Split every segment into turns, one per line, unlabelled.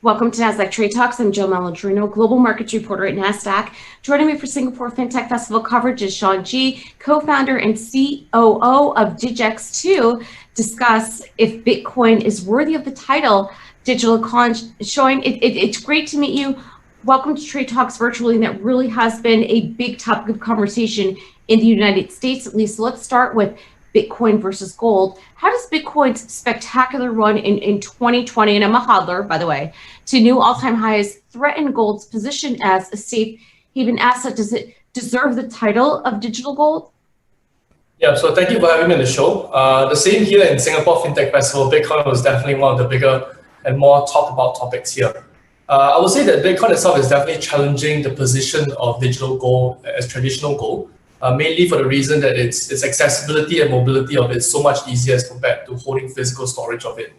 Welcome to Nasdaq Trade Talks. I'm Jill Malandrino, Global Markets Reporter at Nasdaq. Joining me for Singapore FinTech Festival coverage is Shaun, co-founder and COO of Digix to discuss if Bitcoin is worthy of the title Digital Con. Shaun, it's great to meet you. Welcome to Trade Talks virtually, and that really has been a big topic of conversation in the United States, at least. So let's start with Bitcoin versus gold. How does Bitcoin's spectacular run in 2020, and I'm a hodler, by the way, to new all-time highs threaten gold's position as a safe haven asset? Does it deserve the title of digital gold?
Yeah, so thank you for having me on the show. The same here in Singapore FinTech Festival, Bitcoin was definitely one of the bigger and more talked about topics here. I would say that Bitcoin itself is definitely challenging the position of digital gold as traditional gold. Mainly for the reason that its accessibility and mobility of it is so much easier as compared to holding physical storage of it.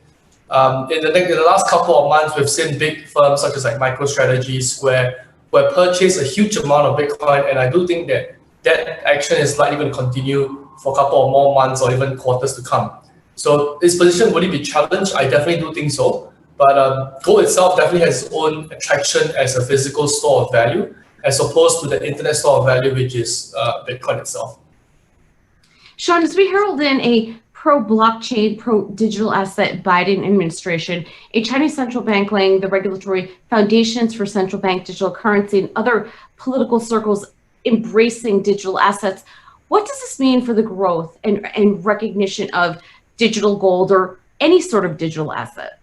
In the last couple of months, we've seen big firms such as like MicroStrategy, Square, who have purchased a huge amount of Bitcoin, and I do think that that action is likely going to continue for a couple of more months or even quarters to come. So its position, will it be challenged? I definitely do think so. But gold itself definitely has its own attraction as a physical store of value, as opposed to the internet store of value, which is Bitcoin itself.
Shaun, as we herald in a pro-blockchain, pro-digital asset Biden administration, a Chinese central bank laying the regulatory foundations for central bank digital currency, and other political circles embracing digital assets, what does this mean for the growth and recognition of digital gold or any sort of digital asset?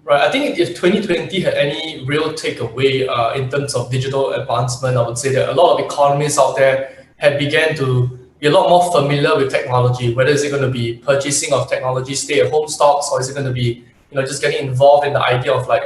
Right. I think if 2020 had any real takeaway in terms of digital advancement, I would say that a lot of economists out there had began to be a lot more familiar with technology. Whether is it going to be purchasing of technology, stay-at-home stocks, or is it going to be just getting involved in the idea of like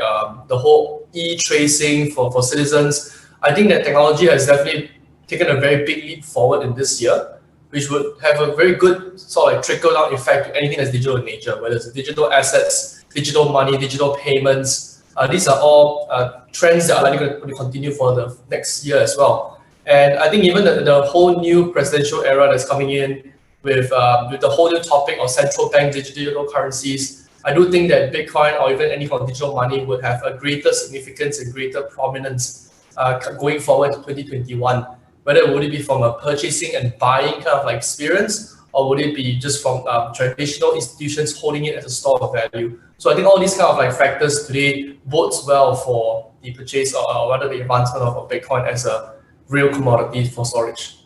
the whole e-tracing for citizens? I think that technology has definitely taken a very big leap forward in this year, which would have a very good sort of like trickle-down effect to anything that's digital in nature, whether it's digital assets, digital money, digital payments. These are all trends that are likely going to continue for the next year as well. And I think even the whole new presidential era that's coming in with the whole new topic of central bank digital currencies, I do think that Bitcoin or even any kind of digital money would have a greater significance and greater prominence going forward to 2021. Whether would it be from a purchasing and buying kind of like experience, or would it be just from traditional institutions holding it as a store of value? So I think all these kind of like factors today bodes well for the purchase or rather the advancement of Bitcoin as a real commodity for storage.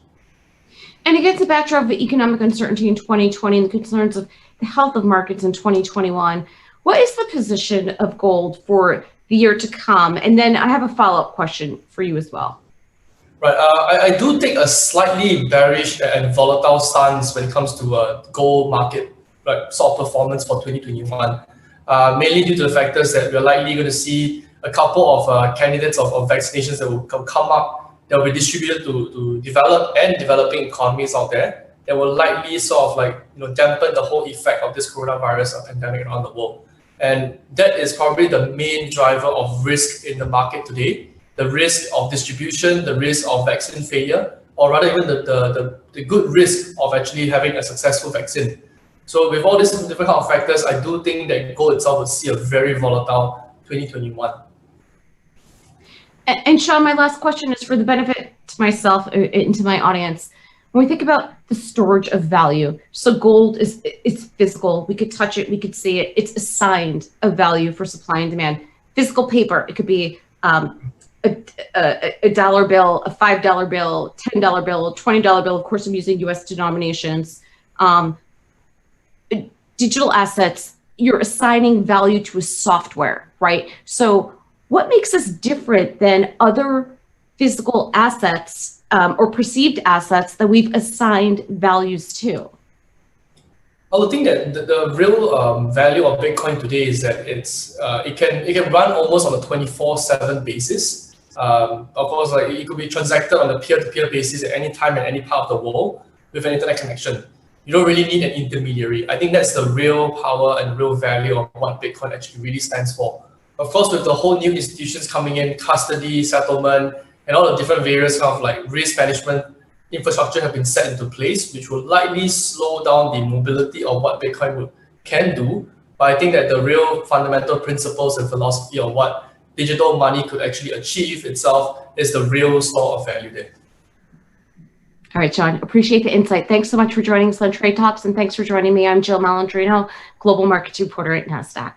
And against the backdrop of economic uncertainty in 2020 and the concerns of the health of markets in 2021, what is the position of gold for the year to come? And then I have a follow-up question for you as well.
Right, I do take a slightly bearish and volatile stance when it comes to gold market sort of performance for 2021, mainly due to the factors that we're likely going to see a couple of candidates of vaccinations that will come up, that will be distributed to developed and developing economies out there, that will likely sort of like dampen the whole effect of this coronavirus pandemic around the world. And that is probably the main driver of risk in the market today. The risk of distribution, the risk of vaccine failure, or rather even the good risk of actually having a successful vaccine. So with all these different kind of factors, I do think that gold itself will see a very volatile 2021.
And Shaun, my last question is for the benefit to myself and to my audience. When we think about the storage of value, so gold it's physical, we could touch it, we could see it, it's assigned a value for supply and demand. Physical paper, it could be a dollar bill, a $5 bill, $10 bill, $20 bill. Of course, I'm using US denominations. Digital assets, you're assigning value to a software, right? So what makes us different than other physical assets or perceived assets that we've assigned values to?
I would think that the real value of Bitcoin today is that it can run almost on a 24/7 basis. Of course, like it could be transacted on a peer-to-peer basis at any time in any part of the world with an internet connection. You don't really need an intermediary. I think that's the real power and real value of what Bitcoin actually really stands for. Of course, with the whole new institutions coming in, custody, settlement, and all the different various kind of like risk management infrastructure have been set into place, which will likely slow down the mobility of what Bitcoin can do. But I think that the real fundamental principles and philosophy of what digital money could actually achieve itself is the real store of value there.
All right, Shaun, appreciate the insight. Thanks so much for joining us on Trade Talks, and thanks for joining me. I'm Jill Malandrino, Global Markets Reporter at Nasdaq.